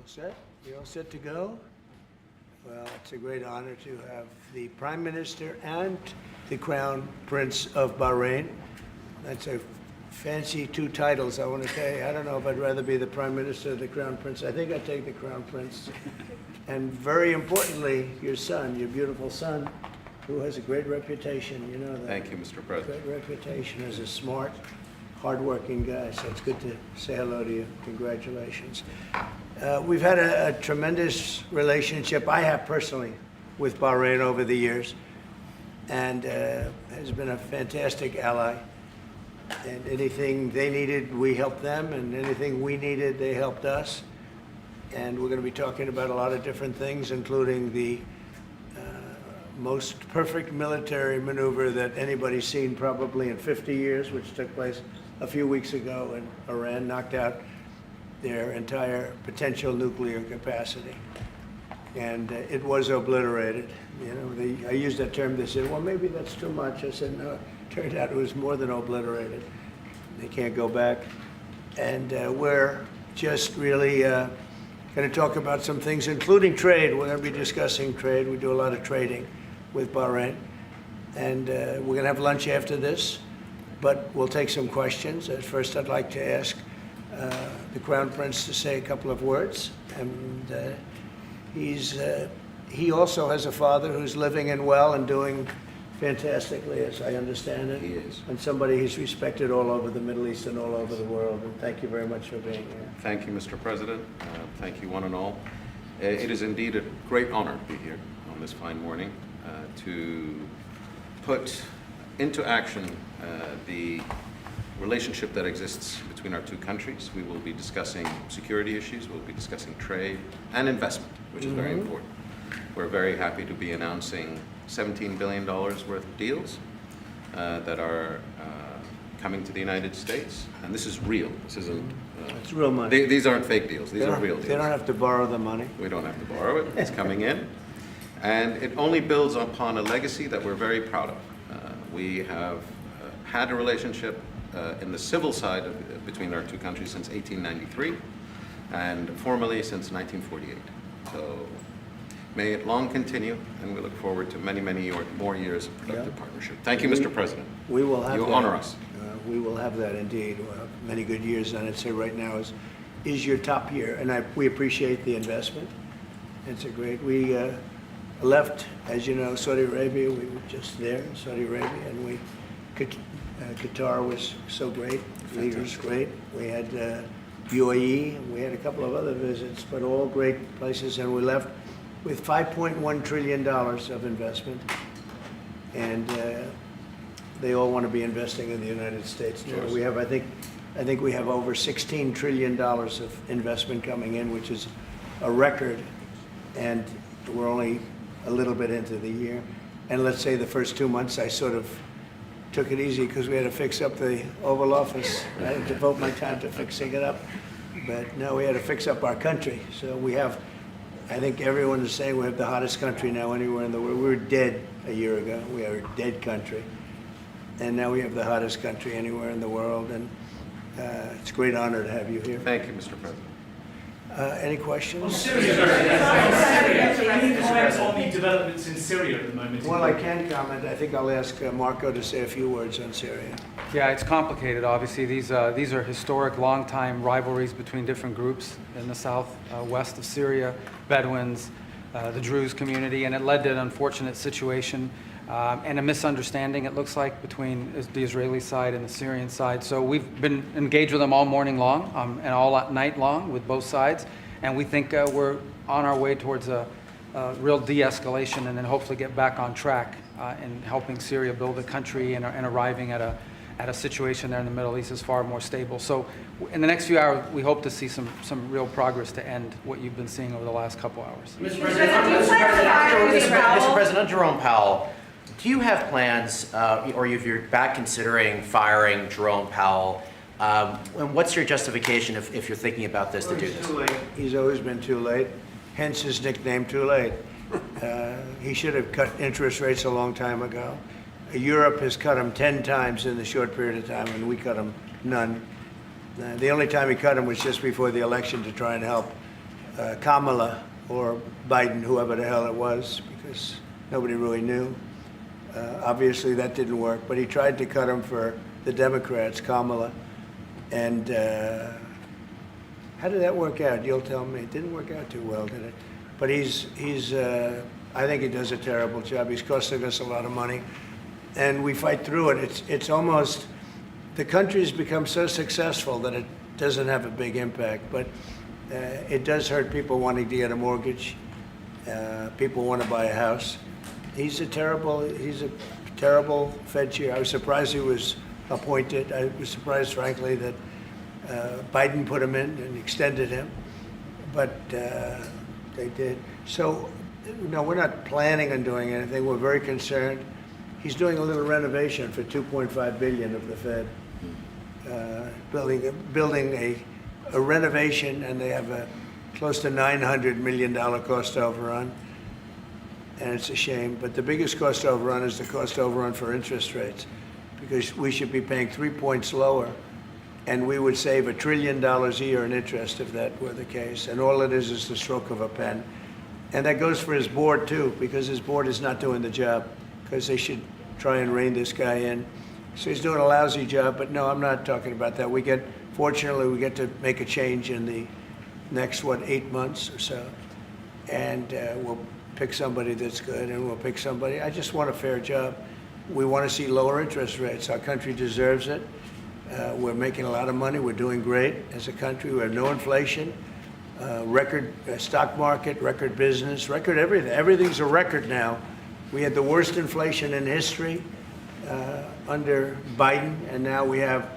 set? You all set to go? Well, it's a great honor to have the Prime Minister and the Crown Prince of Bahrain. That's a fancy two titles, I want to say. I don't know if I'd rather be the Prime Minister or the Crown Prince. I think I'd take the Crown Prince. And very importantly, your son, your beautiful son, who has a great reputation, you know that. Thank you, Mr. President. Great reputation as a smart, hardworking guy, so it's good to say hello to you. Congratulations. We've had a tremendous relationship, I have personally, with Bahrain over the years, and has been a fantastic ally. And anything they needed, we helped them, and anything we needed, they helped us. And we're going to be talking about a lot of different things, including the most perfect military maneuver that anybody's seen probably in 50 years, which took place a few weeks ago in Iran, knocked out their entire potential nuclear capacity. And it was obliterated. You know, I used that term, they said, well, maybe that's too much. I said, no, it turned out it was more than obliterated. They can't go back. And we're just really going to talk about some things, including trade. We're going to be discussing trade. We do a lot of trading with Bahrain. And we're going to have lunch after this, but we'll take some questions. At first, I'd like to ask the Crown Prince to say a couple of words. And he also has a father who's living and well and doing fantastically, as I understand it. He is. And somebody who's respected all over the Middle East and all over the world. And thank you very much for being here. Thank you, Mr. President. Thank you, one and all. It is indeed a great honor to be here on this fine morning to put into action the relationship that exists between our two countries. We will be discussing security issues, we'll be discussing trade and investment, which is very important. We're very happy to be announcing $17 billion worth of deals that are coming to the United States. And this is real. This isn't... It's real money. These aren't fake deals. These are real deals. They don't have to borrow the money. We don't have to borrow it. It's coming in. And it only builds upon a legacy that we're very proud of. We have had a relationship in the civil side between our two countries since 1893 and formally since 1948. So may it long continue, and we look forward to many, many more years of productive partnership. Thank you, Mr. President. We will have you that. honor us. We will have that indeed. We'll have many good years, and I'd say right now is your top year, and we appreciate the investment. It's a great. We left, as you know, Saudi Arabia. We were just there in Saudi Arabia, and Qatar was so great. Leaders great. We had UAE. And we had a couple of other visits, but all great places, and we left with $5.1 trillion of investment, and they all want to be investing in the United States. We have, I think we have over $16 trillion of investment coming in, which is a record, and we're only a little bit into the year. And let's say the first 2 months, I sort of took it easy because we had to fix up the Oval Office. I had to devote my time to fixing it up, but now we had to fix up our country. So we have, I think everyone is saying we have the hottest country now anywhere in the world. We were dead a year ago. We are a dead country. And now we have the hottest country anywhere in the world. And it's a great honor to have you here. Thank you, Mr. President. Any questions? On Syria, any comments on the developments in Syria at the moment? Well, I can comment. I think I'll ask Marco to say a few words on Syria. Yeah, it's complicated, obviously. These are historic, long-time rivalries between different groups in the southwest of Syria, Bedouins, the Druze community, and it led to an unfortunate situation and a misunderstanding, it looks like, between the Israeli side and the Syrian side. So we've been engaged with them all morning long and all night long with both sides, and we think we're on our way towards a real de-escalation and then hopefully get back on track in helping Syria build a country and arriving at a situation there in the Middle East is far more stable. So in the next few hours, we hope to see some real progress to end what you've been seeing over the last couple hours. Mr. President, Jerome Powell, do you have plans, or if you're back considering firing Jerome Powell, and what's your justification if you're thinking about this to do this? Too late. He's always been too late, hence his nickname, Too Late. He should have cut interest rates a long time ago. Europe has cut them 10 times in the short period of time, and we cut them none. The only time he cut them was just before the election to try and help Kamala or Biden, whoever the hell it was, because nobody really knew. Obviously, that didn't work, but he tried to cut him for the Democrats, Kamala. And how did that work out? You'll tell me. It didn't work out too well, did it? But I think he does a terrible job. He's costing us a lot of money, and we fight through it. It's almost, the country's become so successful that it doesn't have a big impact, but it does hurt people wanting to get a mortgage. People want to buy a house. He's a terrible Fed chair. I was surprised he was appointed. I was surprised, frankly, that Biden put him in and extended him, but they did. So, no, we're not planning on doing anything. We're very concerned. He's doing a little renovation for $2.5 billion of the Fed, building a renovation, and they have a close to $900 million cost overrun, and it's a shame. But the biggest cost overrun is the cost overrun for interest rates, because we should be paying 3 points lower, and we would save $1 trillion a year in interest if that were the case. And all it is the stroke of a pen. And that goes for his board too, because his board is not doing the job, because they should try and rein this guy in. So he's doing a lousy job, but no, I'm not talking about that. Fortunately, we get to make a change in the next, 8 months or so. And we'll pick somebody that's good, and we'll pick somebody. I just want a fair job. We want to see lower interest rates. Our country deserves it. We're making a lot of money. We're doing great as a country. We have no inflation, record stock market, record business, record everything. Everything's a record now. We had the worst inflation in history under Biden, and now we have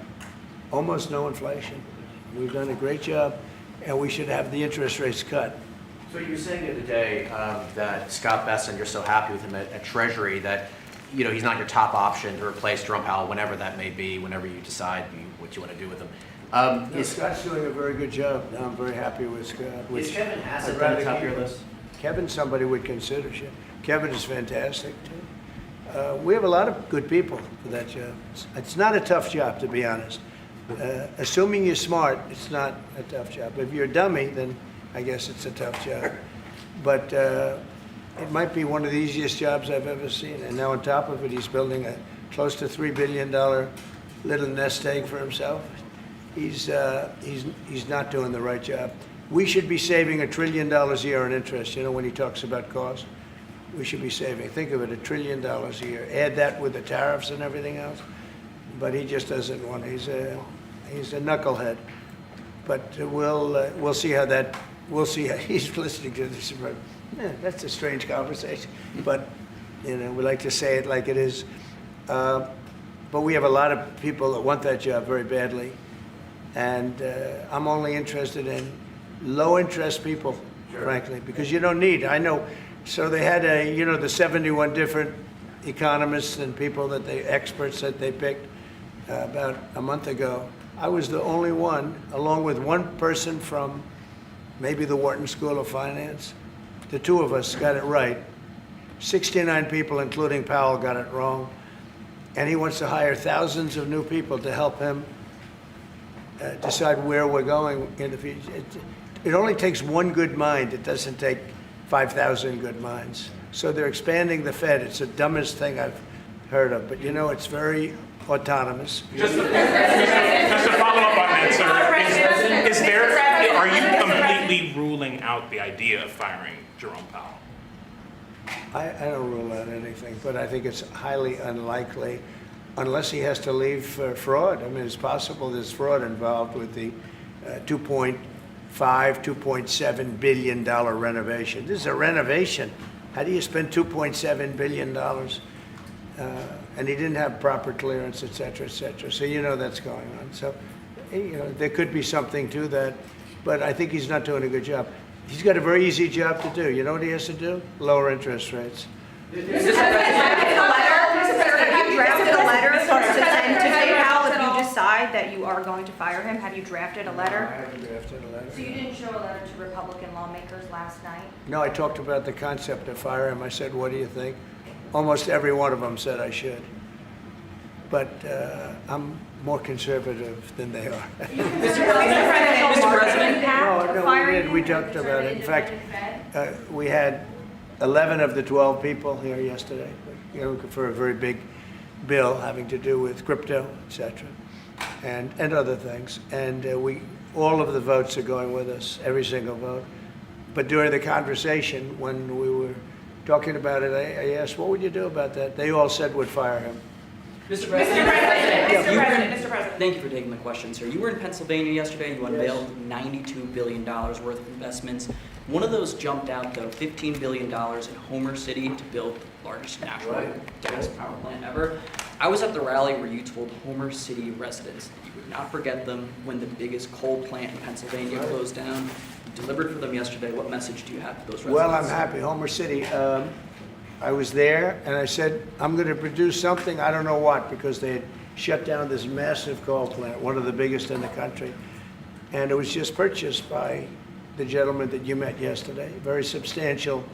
almost no inflation. We've done a great job, and we should have the interest rates cut. So you were saying the other day that Scott Bessent, you're so happy with him at Treasury that he's not your top option to replace Jerome Powell whenever that may be, whenever you decide what you want to do with him. Scott's doing a very good job. I'm very happy with Scott. Is Kevin Hassett on the top of your list? Kevin's somebody would consider. Kevin is fantastic, too. We have a lot of good people for that job. It's not a tough job, to be honest. Assuming you're smart, it's not a tough job. If you're a dummy, then I guess it's a tough job. But it might be one of the easiest jobs I've ever seen. And now on top of it, he's building a close to $3 billion little nest egg for himself. He's not doing the right job. We should be saving $1 trillion a year in interest. When he talks about cost, we should be saving. Think of it, $1 trillion a year. Add that with the tariffs and everything else. But he just doesn't want. He's a knucklehead. But we'll see how that. We'll see how he's listening to this. That's a strange conversation. But we like to say it like it is. But we have a lot of people that want that job very badly. And I'm only interested in low-interest people, frankly, because you don't need. I know. So they had the 71 different economists and people experts that they picked about a month ago. I was the only one, along with one person from maybe the Wharton School of Finance. The two of us got it right. 69 people, including Powell, got it wrong. And he wants to hire thousands of new people to help him decide where we're going in the future. It only takes one good mind. It doesn't take 5,000 good minds. So they're expanding the Fed. It's the dumbest thing I've heard of. But it's very autonomous. Just to follow up on that, sir, are you completely ruling out the idea of firing Jerome Powell? I don't rule out anything, but I think it's highly unlikely, unless he has to leave for fraud. I mean, it's possible there's fraud involved with the $2.7 billion renovation. This is a renovation. How do you spend $2.7 billion? And he didn't have proper clearance, et cetera, et cetera. So that's going on. So, there could be something to that, but I think he's not doing a good job. He's got a very easy job to do. You know what he has to do? Lower interest rates. Have you drafted a letter to send to PayPal if you decide that you are going to fire him? Have you drafted a letter? No, I haven't drafted a letter. So you didn't show a letter to Republican lawmakers last night? No, I talked about the concept of fire him. I said, what do you think? Almost every one of them said I should. But I'm more conservative than they are. Mr. President, No, we we talked about it. In fact, we had 11 of the 12 people here yesterday, for a very big bill having to do with crypto, et cetera, and other things. And all of the votes are going with us, every single vote. But during the conversation, when we were talking about it, I asked, what would you do about that? They all said would fire him. Mr. President, Mr. President. thank you for taking the question, sir. You were in Pennsylvania yesterday. You unveiled $92 billion worth of investments. One of those jumped out, though, $15 billion in Homer City to build the largest natural gas power plant ever. I was at the rally where you told Homer City residents that you would not forget them when the biggest coal plant in Pennsylvania closed down. You delivered for them yesterday. What message do you have to those residents? Well, I'm happy. Homer City, I was there and I said, I'm going to produce something, I don't know what, because they had shut down this massive coal plant, one of the biggest in the country. And it was just purchased by the gentleman that you met yesterday, very substantial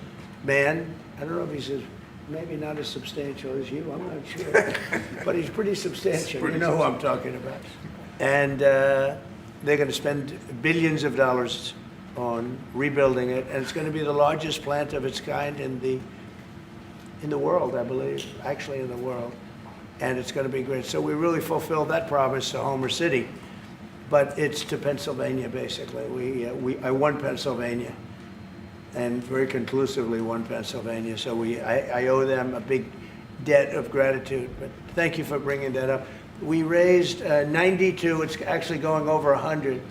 man. I don't know if he's maybe not as substantial as you, I'm not sure. But he's pretty substantial, you know who I'm talking about. And they're going to spend billions of dollars on rebuilding it, and it's going to be the largest plant of its kind in the world, I believe, actually in the world. And it's going to be great. So we really fulfilled that promise to Homer City. But it's to Pennsylvania, basically. I won Pennsylvania, and very conclusively won Pennsylvania. So I owe them a big debt of gratitude. But thank you for bringing that up. We raised 92. It's actually going over 100.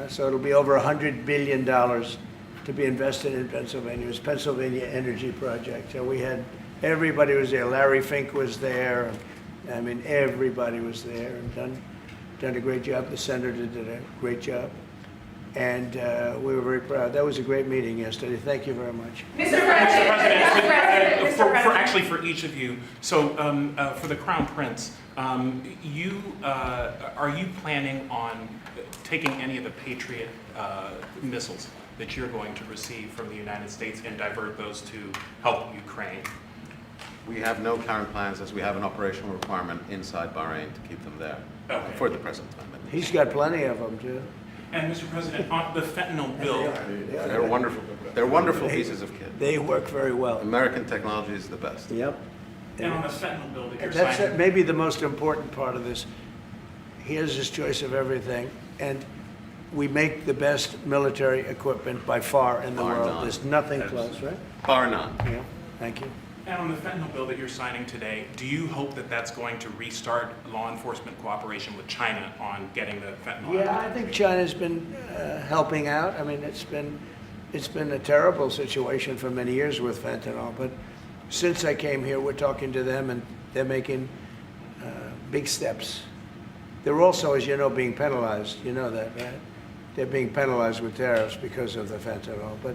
So it'll be over $100 billion to be invested in Pennsylvania. It was Pennsylvania Energy Project. So we had, everybody was there. Larry Fink was there. I mean, everybody was there and done a great job. The senator did a great job. And we were very proud. That was a great meeting yesterday. Thank you very much. Mr. President, actually for each of you, so for the Crown Prince, are you planning on taking any of the Patriot missiles that you're going to receive from the United States and divert those to help Ukraine? We have no current plans, as we have an operational requirement inside Bahrain to keep them there for the present time. He's got plenty of them, too. And Mr. President, on the fentanyl bill, They're wonderful. They're wonderful pieces of kit. They work very well. American technology is the best. Yep. and on the fentanyl bill that you're That's signing. maybe the most important part of this. He has his choice of everything, and we make the best military equipment by far in the Bar world. none. There's nothing close, right? Bar none. Yeah, thank you. And on the fentanyl bill that you're signing today, do you hope that that's going to restart law enforcement cooperation with China on getting the fentanyl? Yeah, I think China's been helping out. I mean, it's been a terrible situation for many years with fentanyl, but since I came here, we're talking to them, and they're making big steps. They're also, as you know, being penalized. You know that, right? They're being penalized with tariffs because of the fentanyl, but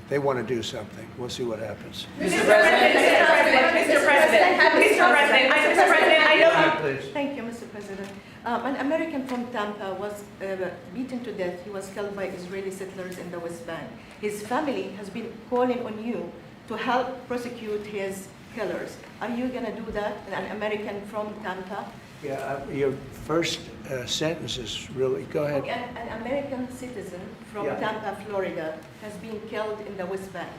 they want to do something. We'll see what happens. Mr. President, I know. Please. Thank you, Mr. President. An American from Tampa was beaten to death. He was killed by Israeli settlers in the West Bank. His family has been calling on you to help prosecute his killers. Are you going to do that? An American from Tampa? Yeah, your first sentence is really, go ahead. An American citizen from Yeah. Tampa, Florida, has been killed in the West Bank.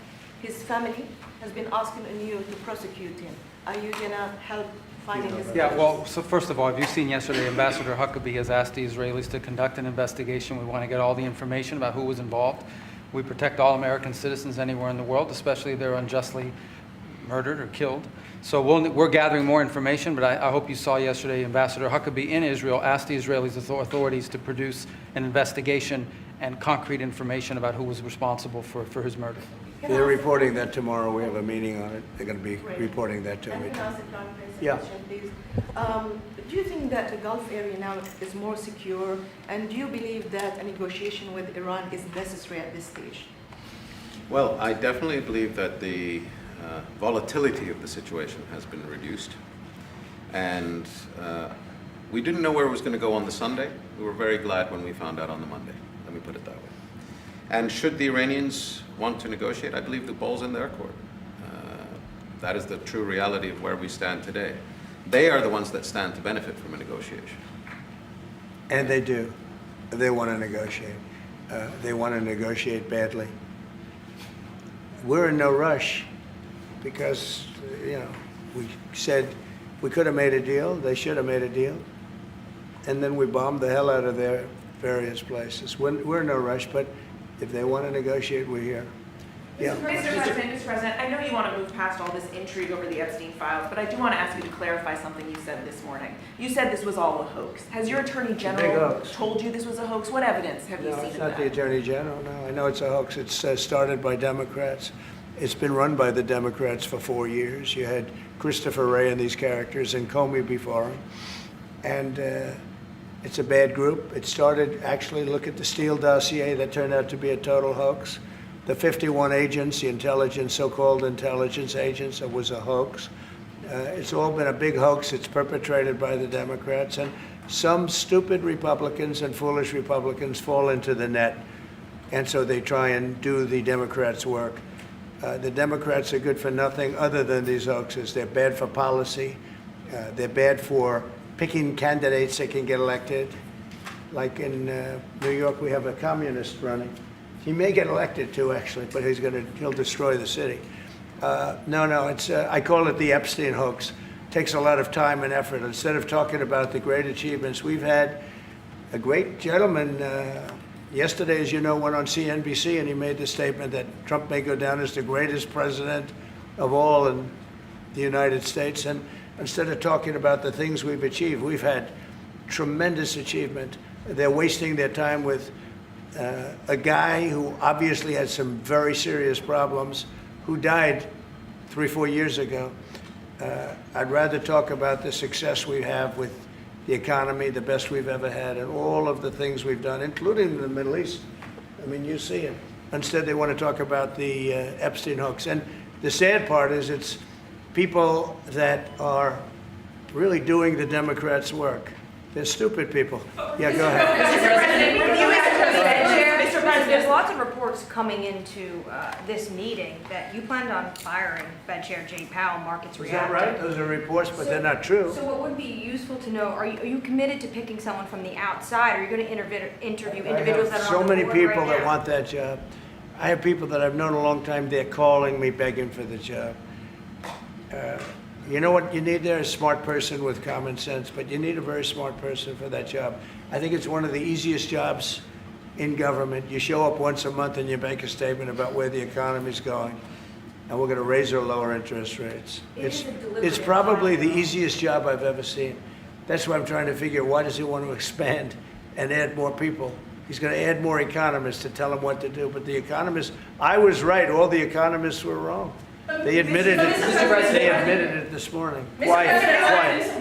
His family has been asking on you to prosecute him. Are you going to help finding his killers? Yeah, well, so first of all, have you seen yesterday, Ambassador Huckabee has asked the Israelis to conduct an investigation. We want to get all the information about who was involved. We protect all American citizens anywhere in the world, especially if they're unjustly murdered or killed. So we're gathering more information, but I hope you saw yesterday Ambassador Huckabee in Israel asked the Israeli authorities to produce an investigation and concrete information about who was responsible for his murder. They're reporting that tomorrow. We have a meeting on it. They're going to be Great. reporting that to me. And can I ask the Crown Prince a Yeah. question, please? Do you think that the Gulf area now is more secure, and do you believe that a negotiation with Iran is necessary at this stage? Well, I definitely believe that the volatility of the situation has been reduced. And we didn't know where it was going to go on the Sunday. We were very glad when we found out on the Monday. Let me put it that way. And should the Iranians want to negotiate, I believe the ball's in their court. That is the true reality of where we stand today. They are the ones that stand to benefit from a negotiation. And they do. they want to negotiate. They want to negotiate badly. We're in no rush because, we said we could have made a deal. They should have made a deal. And then we bombed the hell out of their various places. We're in no rush, but if they want to negotiate, we're here. Yeah. Mr. President, I know you want to move past all this intrigue over the Epstein files, but I do want to ask you to clarify something you said this morning. You said this was all a hoax. Has your Attorney General told you this was a hoax? What evidence have you seen of It's not that? the Attorney General, no. I know it's a hoax. It's started by Democrats. It's been run by the Democrats for 4 years. You had Christopher Wray and these characters and Comey before him. And it's a bad group. It started, actually, look at the Steele dossier that turned out to be a total hoax. The 51 agents, the intelligence, so-called intelligence agents, it was a hoax. It's all been a big hoax. It's perpetrated by the Democrats. And some stupid Republicans and foolish Republicans fall into the net. And so they try and do the Democrats' work. The Democrats are good for nothing other than these hoaxes. They're bad for policy. They're bad for picking candidates that can get elected. Like in New York, we have a communist running. He may get elected too, actually, but he'll destroy the city. No, it's I call it the Epstein hoax. It takes a lot of time and effort. Instead of talking about the great achievements, we've had a great gentleman. Yesterday, as you know, went on CNBC and he made the statement that Trump may go down as the greatest president of all in the United States. And instead of talking about the things we've achieved, we've had tremendous achievement. They're wasting their time with a guy who obviously had some very serious problems, who died 3-4 years ago. I'd rather talk about the success we have with the economy, the best we've ever had, and all of the things we've done, including the Middle East. I mean, you see it. Instead, they want to talk about the Epstein hoax. And the sad part is it's people that are really doing the Democrats' work. They're stupid people. Yeah, go ahead. Mr. President, there's lots of reports coming into this meeting that you planned on firing Fed Chair Jay Powell. Markets Is that reacted. right? Those are reports, but they're not true. So what would be useful to know, are you committed to picking someone from the outside? Are you going to interview individuals that are so on the many board people right that now? want that job. I have people that I've known a long time, they're calling me, begging for the job. You know what you need there? A smart person with common sense, but you need a very smart person for that job. I think it's one of the easiest jobs in government. You show up once a month and you make a statement about where the economy's going, and we're going to raise or lower interest rates. It's probably the easiest job I've ever seen. That's why I'm trying to figure, why does he want to expand and add more people? He's going to add more economists to tell him what to do. But the economists, I was right. All the economists were wrong. They admitted it. They admitted it this morning. Quiet.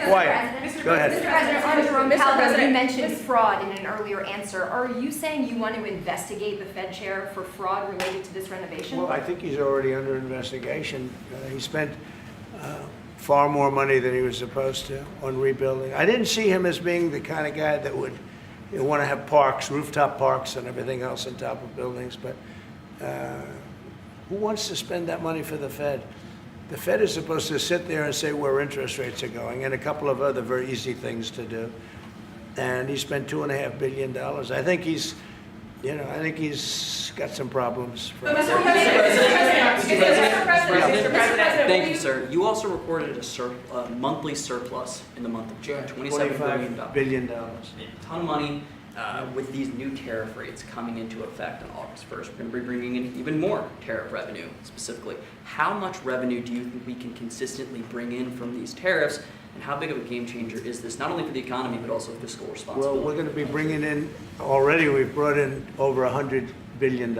Go ahead. Mr. President, on Jerome Powell, you mentioned fraud in an earlier answer. Are you saying you want to investigate the Fed chair for fraud related to this renovation? Well, I think he's already under investigation. He spent far more money than he was supposed to on rebuilding. I didn't see him as being the kind of guy that would want to have parks, rooftop parks and everything else on top of buildings, but who wants to spend that money for the Fed? The Fed is supposed to sit there and say where interest rates are going and a couple of other very easy things to do. And he spent $2.5 billion. I think he's got some problems. Mr. President, thank you, sir. You also reported a monthly surplus in the month of June, $27 billion. $25 billion. A ton of money. With these new tariff rates coming into effect on August 1st, we're going to be bringing in even more tariff revenue specifically. How much revenue do you think we can consistently bring in from these tariffs, and how big of a game changer is this, not only for the economy, but also fiscal responsibility? Well, we're going to be bringing in, already we've brought in over $100 billion.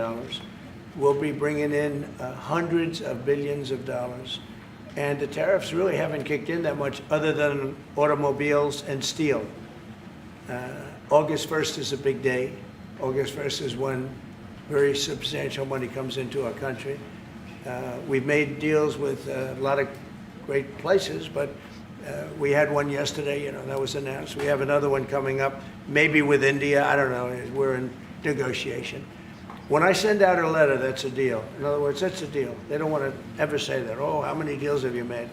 We'll be bringing in hundreds of billions of dollars. And the tariffs really haven't kicked in that much other than automobiles and steel. August 1st is a big day. August 1st is when very substantial money comes into our country. We've made deals with a lot of great places, but we had one yesterday, that was announced. We have another one coming up, maybe with India. I don't know. We're in negotiation. When I send out a letter, that's a deal. In other words, that's a deal. They don't want to ever say that. Oh, how many deals have you made?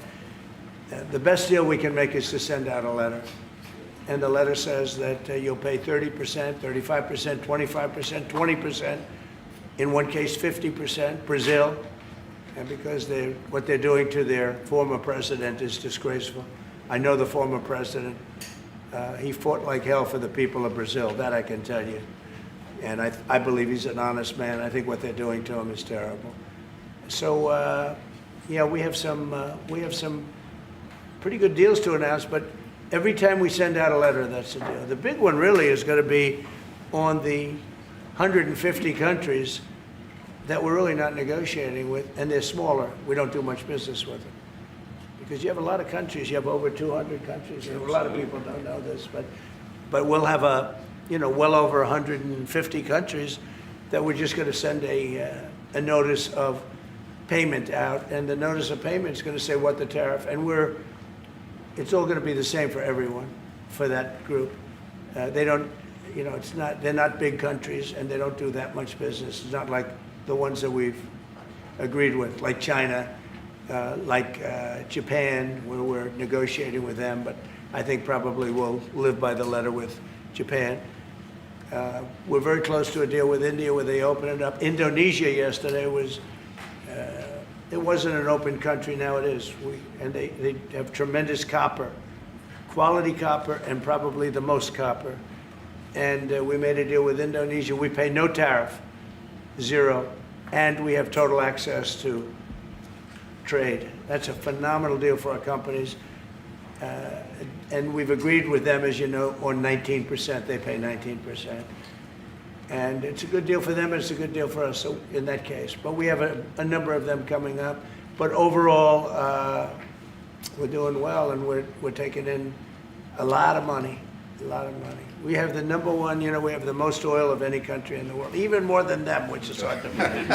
The best deal we can make is to send out a letter. and the letter says that you'll pay 30%, 35%, 25%, 20%, in one case 50%, Brazil, and because what they're doing to their former president is disgraceful. I know the former president. He fought like hell for the people of Brazil, that I can tell you. And I believe he's an honest man. I think what they're doing to him is terrible. So, yeah, we have some pretty good deals to announce, but every time we send out a letter, that's the deal. The big one really is going to be on the 150 countries that we're really not negotiating with, and they're smaller. We don't do much business with them. Because you have a lot of countries, you have over 200 countries, and a lot of people don't know this, but we'll have well over 150 countries that we're just going to send a notice of payment out, and the notice of payment is going to say what the tariff, and it's all going to be the same for everyone, for that group. They don't, they're not big countries, and they don't do that much business. It's not like the ones that we've agreed with, like China, like Japan, where we're negotiating with them, but I think probably we'll live by the letter with Japan. We're very close to a deal with India where they open it up. Indonesia yesterday it wasn't an open country, now it is. And they have tremendous copper, quality copper, and probably the most copper. And we made a deal with Indonesia. We pay no tariff, zero, and we have total access to trade. That's a phenomenal deal for our companies. And we've agreed with them, as you know, on 19%. They pay 19%. And it's a good deal for them, and it's a good deal for us in that case. But we have a number of them coming up. But overall, we're doing well, and we're taking in a lot of money, a lot of money. We have the number one, we have the most oil of any country in the world, even more than them, which is hard to believe.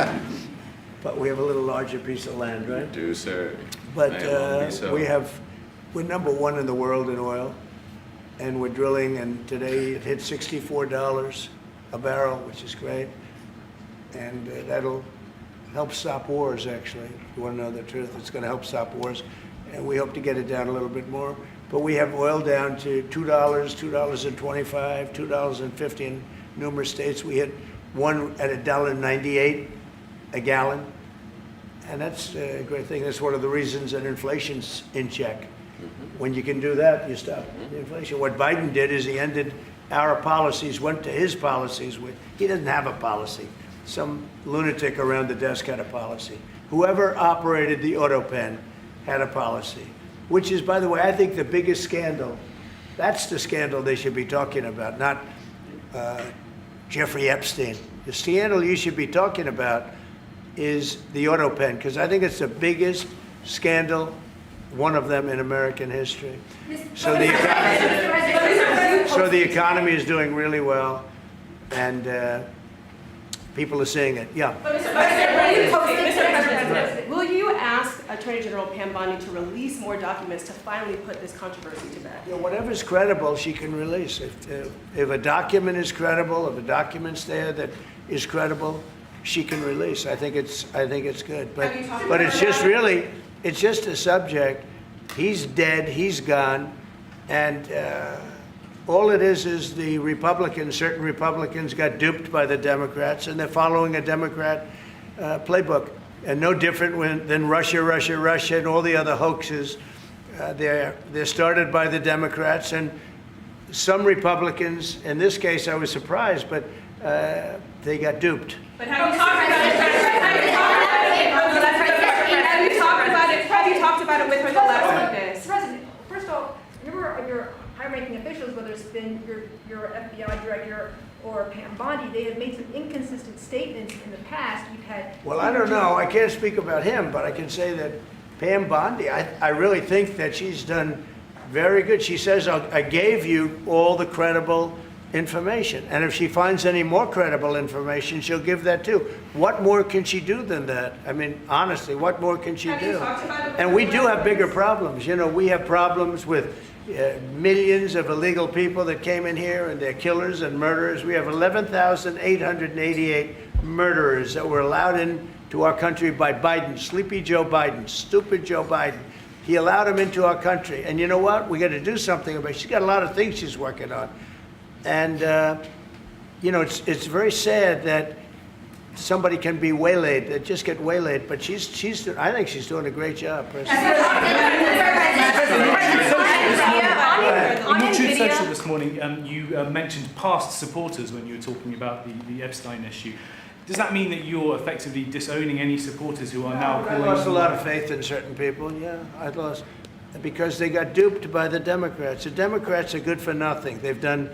But we have a little larger piece of land, right? We do, sir. But May well be so. we're number one in the world in oil, and we're drilling, and today it hit $64 a barrel, which is great, and that'll help stop wars, actually. If you want to know the truth, it's going to help stop wars, and we hope to get it down a little bit more. But we have oil down to $2, $2.25, $2.50 in numerous states. We hit one at $1.98 a gallon, and that's a great thing. That's one of the reasons that inflation's in check. When you can do that, you stop the inflation. What Biden did is he ended our policies, went to his policies. He doesn't have a policy. Some lunatic around the desk had a policy. Whoever operated the auto pen had a policy, which is, by the way, I think the biggest scandal. That's the scandal they should be talking about, not Jeffrey Epstein. The scandal you should be talking about is the auto pen, because I think it's the biggest scandal, one of them in American history. So the economy is doing really well, and people are seeing it. Yeah. Will you ask Attorney General Pam Bondi to release more documents to finally put this controversy to bed? Yeah, whatever's credible, she can release. If a document is credible, if a document's there that is credible, she can release. I think it's good. But it's just a subject. He's dead. He's gone, and all it is the Republicans. Certain Republicans got duped by the Democrats, and they're following a Democrat playbook. And no different than Russia, and all the other hoaxes. They're started by the Democrats, and some Republicans. In this case, I was surprised, but they got duped. But have you talked about it with her the last witness? President, first of all, your high-ranking officials, whether it's been your FBI director or Pam Bondi, they have made some inconsistent statements in the past. You've had. Well, I don't know. I can't speak about him, but I can say that Pam Bondi, I really think that she's done very good. She says, I gave you all the credible information. And if she finds any more credible information, she'll give that too. What more can she do than that? I mean, honestly, what more can she do? And we do have bigger problems. We have problems with millions of illegal people that came in here, and they're killers and murderers. We have 11,888 murderers that were allowed into our country by Biden, sleepy Joe Biden, stupid Joe Biden. He allowed him into our country. And you know what? We got to do something about it. She's got a lot of things she's working on. And, you know, it's very sad that somebody can be waylaid, that just get waylaid, but I think she's doing a great job, personally. On In Truth video. Social this morning, you mentioned past supporters when you were talking about the Epstein issue. Does that mean that you're effectively disowning any supporters who are now I calling? lost a lot of faith in certain people, yeah, I lost, because they got duped by the Democrats. The Democrats are good for nothing. They've done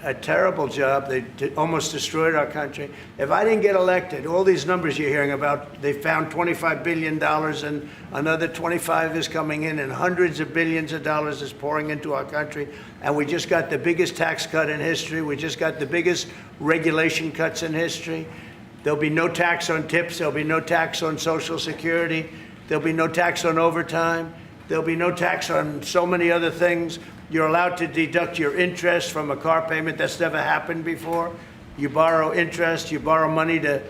a terrible job. They almost destroyed our country. If I didn't get elected, all these numbers you're hearing about, they found $25 billion and another 25 is coming in and hundreds of billions of dollars is pouring into our country. And we just got the biggest tax cut in history. We just got the biggest regulation cuts in history. There'll be no tax on tips. There'll be no tax on Social Security. There'll be no tax on overtime. There'll be no tax on so many other things. You're allowed to deduct your interest from a car payment. That's never happened before. You borrow interest. You borrow money to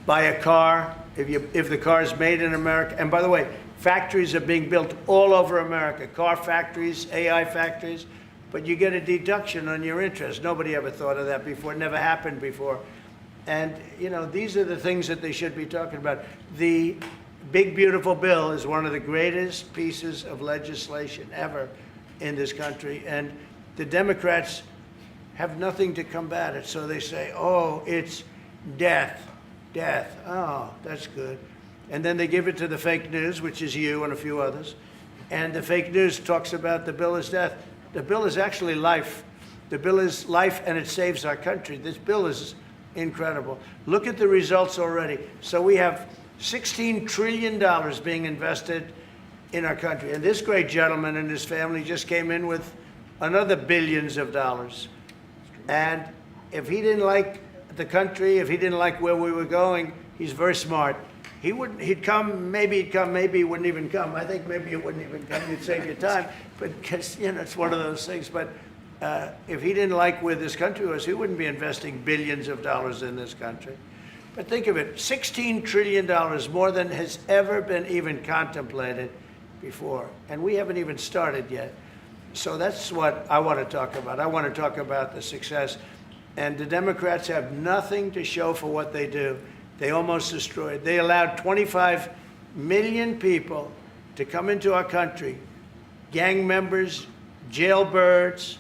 buy a car if the car is made in America. And by the way, factories are being built all over America. Car factories, AI factories. But you get a deduction on your interest. Nobody ever thought of that before. It never happened before. And, you know, these are the things that they should be talking about. The big, beautiful bill is one of the greatest pieces of legislation ever in this country. And the Democrats have nothing to combat it. So they say, oh, it's death, death. Oh, that's good. And then they give it to the fake news, which is you and a few others. And the fake news talks about the bill is death. The bill is actually life. The bill is life, and it saves our country. This bill is incredible. Look at the results already. So we have $16 trillion being invested in our country. And this great gentleman and his family just came in with another billions of dollars. And if he didn't like the country, if he didn't like where we were going, he's very smart. He'd come, maybe he wouldn't even come. I think maybe he wouldn't even come. You'd save your time. But, because, you know, it's one of those things. But if he didn't like where this country was, he wouldn't be investing billions of dollars in this country. But think of it, $16 trillion, more than has ever been even contemplated before. And we haven't even started yet. So that's what I want to talk about. I want to talk about the success. And the Democrats have nothing to show for what they do. They almost destroyed. They allowed 25 million people to come into our country, gang members, jailbirds,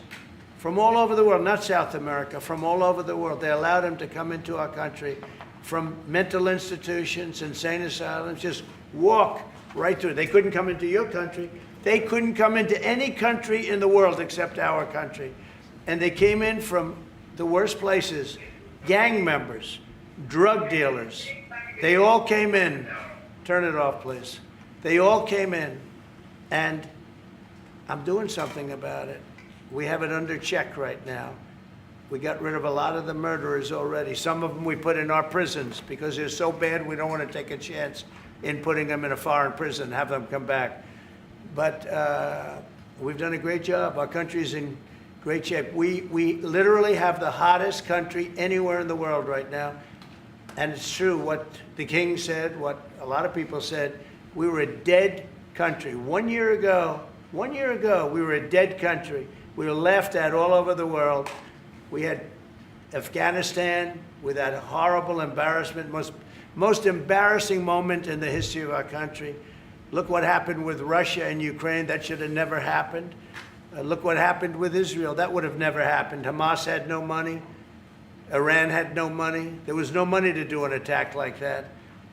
from all over the world, not South America, from all over the world. They allowed them to come into our country from mental institutions, insane asylums, just walk right through. They couldn't come into your country. They couldn't come into any country in the world except our country. And they came in from the worst places, gang members, drug dealers. They all came in. Turn it off, please. They all came in. And I'm doing something about it. We have it under check right now. We got rid of a lot of the murderers already. Some of them we put in our prisons because they're so bad we don't want to take a chance in putting them in a foreign prison, have them come back. But we've done a great job. Our country's in great shape. We literally have the hottest country anywhere in the world right now. And it's true what the king said, what a lot of people said. We were a dead country. 1 year ago, we were a dead country. We were laughed at all over the world. We had Afghanistan with that horrible embarrassment, most embarrassing moment in the history of our country. Look what happened with Russia and Ukraine. That should have never happened. Look what happened with Israel. That would have never happened. Hamas had no money. Iran had no money. There was no money to do an attack like that.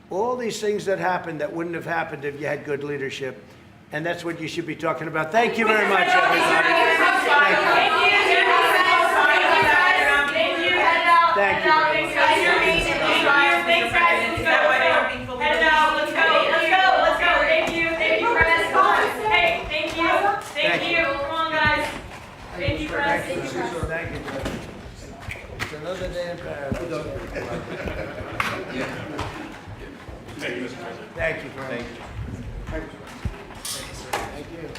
All these things that happened that wouldn't have happened if you had good leadership. And that's what you should be talking about. Thank you very much, everybody. Thank you. Thank you. Thank you, press. Thank you, press. It's another day in paradise. Thank you, Mr. President. Thank you, press. Thank you.